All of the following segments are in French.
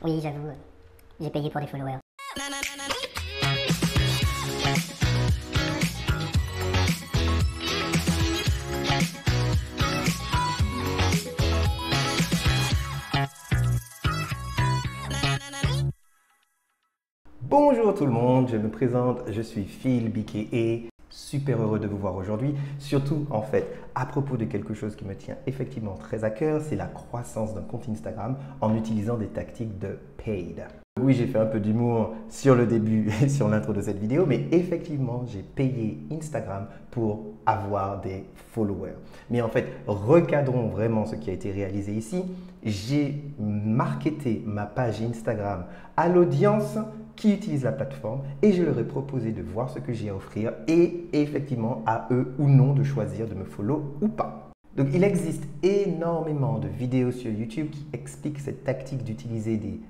Oui, j'avoue, j'ai payé pour des followers. Bonjour tout le monde, je me présente, je suis Phil BKA. Super heureux de vous voir aujourd'hui, surtout en fait à propos de quelque chose qui me tient effectivement très à cœur, c'est la croissance d'un compte Instagram en utilisant des tactiques de paid. Oui, j'ai fait un peu d'humour sur le début et sur l'intro de cette vidéo, mais effectivement, j'ai payé Instagram pour avoir des followers. Mais en fait, recadrons vraiment ce qui a été réalisé ici. J'ai marketé ma page Instagram à l'audience qui utilise la plateforme et je leur ai proposé de voir ce que j'ai à offrir et effectivement à eux ou non de choisir de me follow ou pas. Donc il existe énormément de vidéos sur YouTube qui expliquent cette tactique d'utiliser des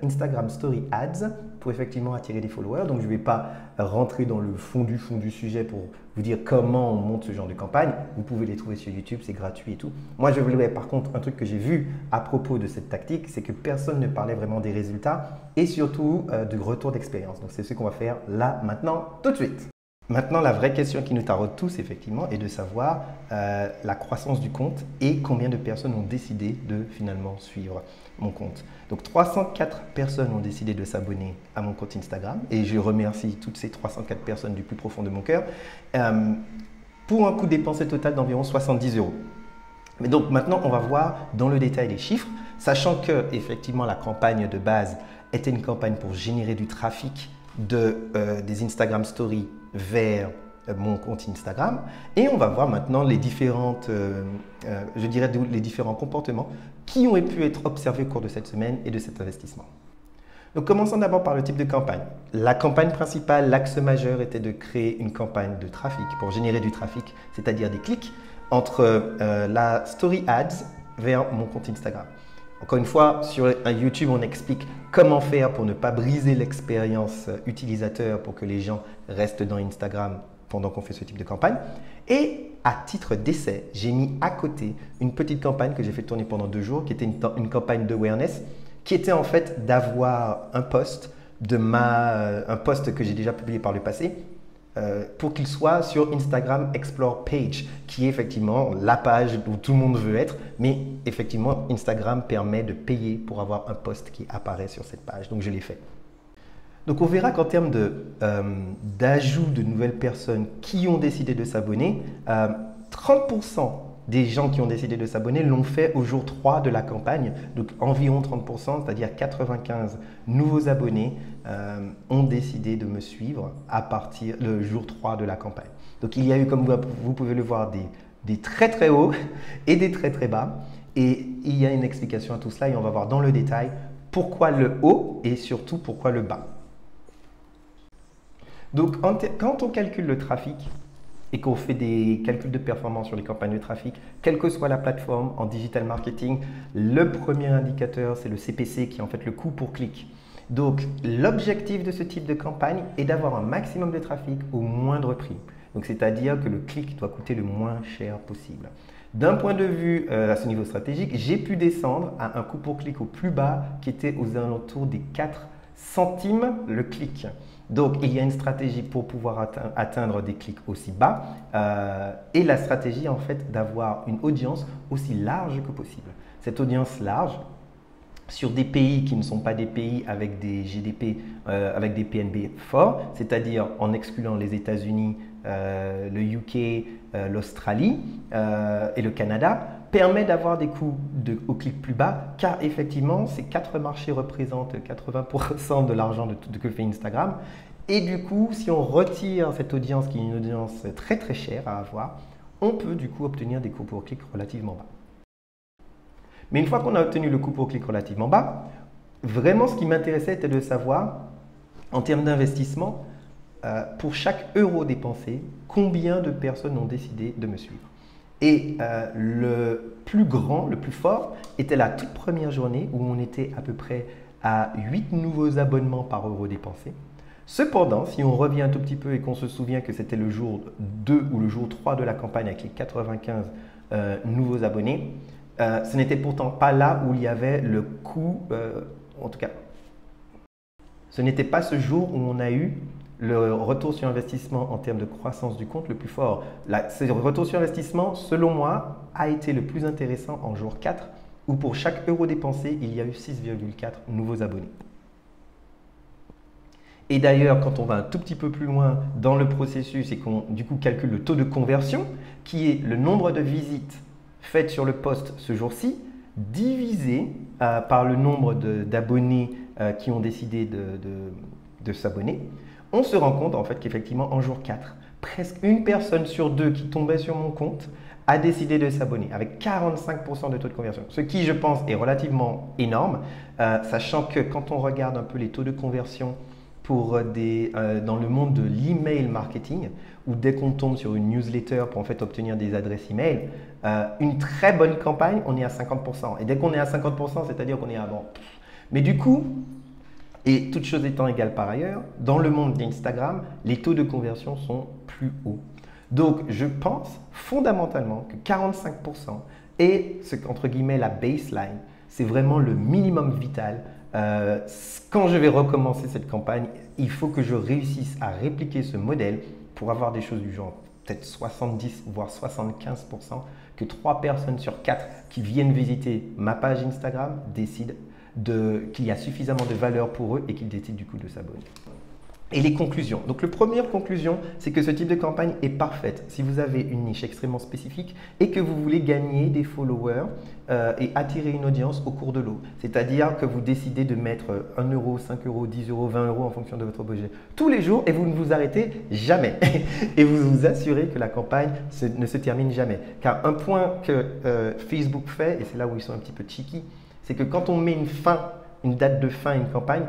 Instagram Story Ads pour effectivement attirer des followers. Donc je ne vais pas rentrer dans le fond du sujet pour vous dire comment on monte ce genre de campagne. Vous pouvez les trouver sur YouTube, c'est gratuit et tout. Moi je voulais par contre un truc que j'ai vu à propos de cette tactique, c'est que personne ne parlait vraiment des résultats et surtout de retour d'expérience. Donc c'est ce qu'on va faire là, maintenant, tout de suite. Maintenant, la vraie question qui nous taraude tous, effectivement, est de savoir la croissance du compte et combien de personnes ont décidé de finalement suivre mon compte. Donc, 304 personnes ont décidé de s'abonner à mon compte Instagram et je remercie toutes ces 304 personnes du plus profond de mon cœur pour un coût dépensé total d'environ 70 €. Mais donc, maintenant, on va voir dans le détail les chiffres, sachant que, effectivement, la campagne de base était une campagne pour générer du trafic des Instagram Stories vers mon compte Instagram et on va voir maintenant les différentes, je dirais les différents comportements qui ont pu être observés au cours de cette semaine et de cet investissement. Donc commençons d'abord par le type de campagne. La campagne principale, l'axe majeur était de créer une campagne de trafic pour générer du trafic, c'est-à-dire des clics entre la Story Ads vers mon compte Instagram. Encore une fois, sur YouTube, on explique comment faire pour ne pas briser l'expérience utilisateur pour que les gens restent dans Instagram pendant qu'on fait ce type de campagne. Et à titre d'essai, j'ai mis à côté une petite campagne que j'ai fait tourner pendant 2 jours qui était une campagne d'awareness qui était en fait d'avoir un post que j'ai déjà publié par le passé pour qu'il soit sur Instagram Explore Page, qui est effectivement la page où tout le monde veut être, mais effectivement Instagram permet de payer pour avoir un post qui apparaît sur cette page, donc je l'ai fait. Donc on verra qu'en termes d'ajout de nouvelles personnes qui ont décidé de s'abonner, 30% des gens qui ont décidé de s'abonner l'ont fait au jour 3 de la campagne, donc environ 30%, c'est-à-dire 95 nouveaux abonnés ont décidé de me suivre à partir du jour 3 de la campagne. Donc il y a eu, comme vous pouvez le voir, des très très hauts et des très très bas et il y a une explication à tout cela et on va voir dans le détail pourquoi le haut et surtout pourquoi le bas. Donc quand on calcule le trafic, et qu'on fait des calculs de performance sur les campagnes de trafic, quelle que soit la plateforme en digital marketing, le premier indicateur, c'est le CPC qui est en fait le coût pour clic. Donc, l'objectif de ce type de campagne est d'avoir un maximum de trafic au moindre prix. Donc, c'est-à-dire que le clic doit coûter le moins cher possible. D'un point de vue à ce niveau stratégique, j'ai pu descendre à un coût pour clic au plus bas qui était aux alentours des 4 centimes le clic. Donc, il y a une stratégie pour pouvoir atteindre des clics aussi bas et la stratégie en fait d'avoir une audience aussi large que possible. Cette audience large sur des pays qui ne sont pas des pays avec des GDP, avec des PNB forts, c'est-à-dire en excluant les États-Unis, le UK, l'Australie et le Canada, permet d'avoir des coûts au clic plus bas car effectivement, ces 4 marchés représentent 80% de l'argent que fait Instagram. Et du coup, si on retire cette audience qui est une audience très très chère à avoir, on peut du coup obtenir des coûts pour clic relativement bas. Mais une fois qu'on a obtenu le coût pour clic relativement bas, vraiment ce qui m'intéressait était de savoir, en termes d'investissement, pour chaque euro dépensé, combien de personnes ont décidé de me suivre. Et le plus grand, le plus fort, était la toute première journée où on était à peu près à 8 nouveaux abonnements par euro dépensé. Cependant, si on revient un tout petit peu et qu'on se souvient que c'était le jour 2 ou le jour 3 de la campagne avec les 95 nouveaux abonnés, ce n'était pourtant pas là où il y avait le coût en tout cas, ce n'était pas ce jour où on a eu le retour sur investissement en termes de croissance du compte le plus fort. Ce retour sur investissement, selon moi, a été le plus intéressant en jour 4, où pour chaque euro dépensé, il y a eu 6,4 nouveaux abonnés. Et d'ailleurs, quand on va un tout petit peu plus loin dans le processus et qu'on du coup calcule le taux de conversion, qui est le nombre de visites faites sur le post ce jour-ci, divisé par le nombre d'abonnés qui ont décidé de s'abonner, on se rend compte en fait qu'effectivement en jour 4, presque une personne sur deux qui tombait sur mon compte a décidé de s'abonner avec 45% de taux de conversion. Ce qui, je pense, est relativement énorme, sachant que quand on regarde un peu les taux de conversion dans le monde de l'email marketing, où dès qu'on tombe sur une newsletter pour en fait obtenir des adresses email, une très bonne campagne, on est à 50%. Et dès qu'on est à 50%, c'est-à-dire qu'on est à bon. Mais du coup, et toutes choses étant égales par ailleurs, dans le monde d'Instagram, les taux de conversion sont plus hauts. Donc, je pense fondamentalement que 45% est ce qu'entre guillemets la baseline, c'est vraiment le minimum vital. Quand je vais recommencer cette campagne, il faut que je réussisse à répliquer ce modèle pour avoir des choses du genre peut-être 70 voire 75%, que 3 personnes sur 4 qui viennent visiter ma page Instagram décident qu'il y a suffisamment de valeur pour eux et qu'ils décident du coup de s'abonner. Et les conclusions. Donc, la première conclusion, c'est que ce type de campagne est parfaite si vous avez une niche extrêmement spécifique et que vous voulez gagner des followers et attirer une audience au cours de l'eau. C'est-à-dire que vous décidez de mettre 1 euro, 5 euros, 10 euros, 20 euros en fonction de votre budget tous les jours et vous ne vous arrêtez jamais. Et vous vous assurez que la campagne ne se termine jamais. Car un point que Facebook fait, et c'est là où ils sont un petit peu cheeky, c'est que quand on met une date de fin à une campagne,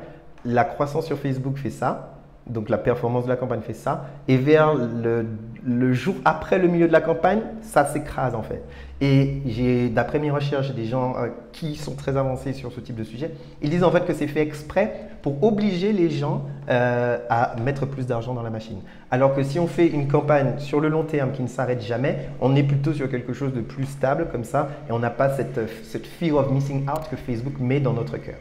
la croissance sur Facebook fait ça. Donc, la performance de la campagne fait ça. Et vers le jour après le milieu de la campagne, ça s'écrase en fait. Et d'après mes recherches, des gens qui sont très avancés sur ce type de sujet, ils disent en fait que c'est fait exprès pour obliger les gens à mettre plus d'argent dans la machine. Alors que si on fait une campagne sur le long terme qui ne s'arrête jamais, on est plutôt sur quelque chose de plus stable comme ça et on n'a pas cette fear of missing out que Facebook met dans notre cœur.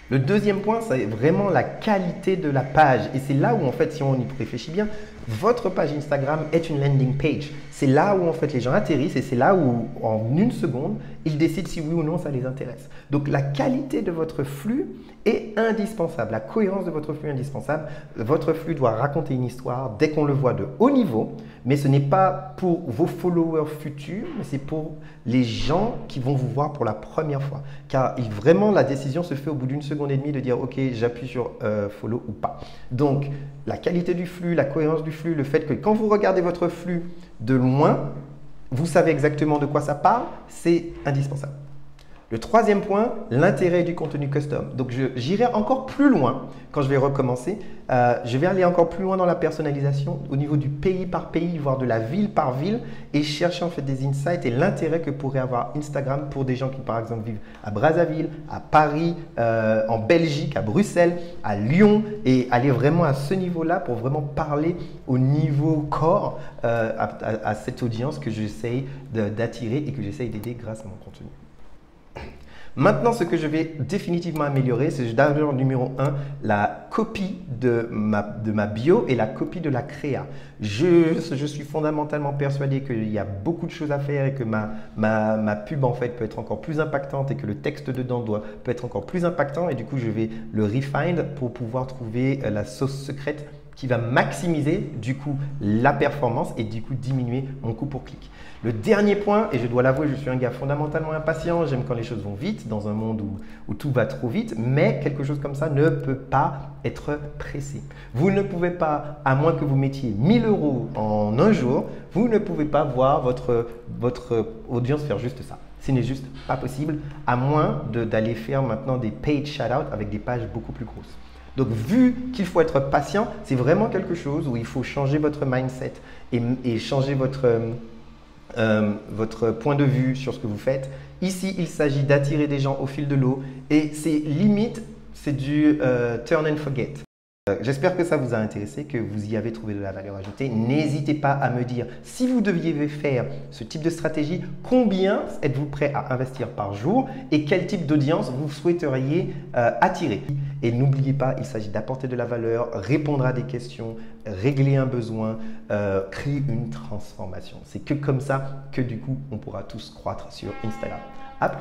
Le deuxième point, c'est vraiment la qualité de la page. Et c'est là où, en fait, si on y réfléchit bien, votre page Instagram est une landing page. C'est là où, en fait, les gens atterrissent et c'est là où, en une seconde, ils décident si oui ou non ça les intéresse. Donc, la qualité de votre flux est indispensable. La cohérence de votre flux est indispensable. Votre flux doit raconter une histoire dès qu'on le voit de haut niveau, mais ce n'est pas pour vos followers futurs, mais c'est pour les gens qui vont vous voir pour la première fois. Car vraiment, la décision se fait au bout d'une seconde et demie de dire « Ok, j'appuie sur follow ou pas ». Donc, la qualité du flux, la cohérence du flux, le fait que quand vous regardez votre flux de loin, vous savez exactement de quoi ça parle, c'est indispensable. Le troisième point, l'intérêt du contenu custom. Donc, j'irai encore plus loin quand je vais recommencer. Je vais aller encore plus loin dans la personnalisation au niveau du pays par pays, voire de la ville par ville et chercher en fait des insights et l'intérêt que pourrait avoir Instagram pour des gens qui, par exemple, vivent à Brazzaville, à Paris, en Belgique, à Bruxelles, à Lyon et aller vraiment à ce niveau-là pour vraiment parler au niveau corps à cette audience que j'essaye d'attirer et que j'essaye d'aider grâce à mon contenu. Maintenant, ce que je vais définitivement améliorer, c'est d'abord numéro 1, la copie de ma bio et la copie de la créa. Je suis fondamentalement persuadé qu'il y a beaucoup de choses à faire et que ma pub en fait peut être encore plus impactante et que le texte dedans peut être encore plus impactant et du coup, je vais le refine pour pouvoir trouver la sauce secrète qui va maximiser du coup la performance et du coup diminuer mon coût pour clic. Le dernier point, et je dois l'avouer, je suis un gars fondamentalement impatient, j'aime quand les choses vont vite dans un monde où tout va trop vite, mais quelque chose comme ça ne peut pas être pressé. Vous ne pouvez pas, à moins que vous mettiez 1000 € en un jour, vous ne pouvez pas voir votre audience faire juste ça. Ce n'est juste pas possible, à moins d'aller faire maintenant des paid shout-out avec des pages beaucoup plus grosses. Donc, vu qu'il faut être patient, c'est vraiment quelque chose où il faut changer votre mindset et changer votre point de vue sur ce que vous faites. Ici, il s'agit d'attirer des gens au fil de l'eau et c'est limite, c'est du turn and forget. J'espère que ça vous a intéressé, que vous y avez trouvé de la valeur ajoutée. N'hésitez pas à me dire si vous deviez faire ce type de stratégie, combien êtes-vous prêt à investir par jour et quel type d'audience vous souhaiteriez attirer. Et n'oubliez pas, il s'agit d'apporter de la valeur, répondre à des questions, régler un besoin, créer une transformation. C'est que comme ça que du coup, on pourra tous croître sur Instagram. À plus!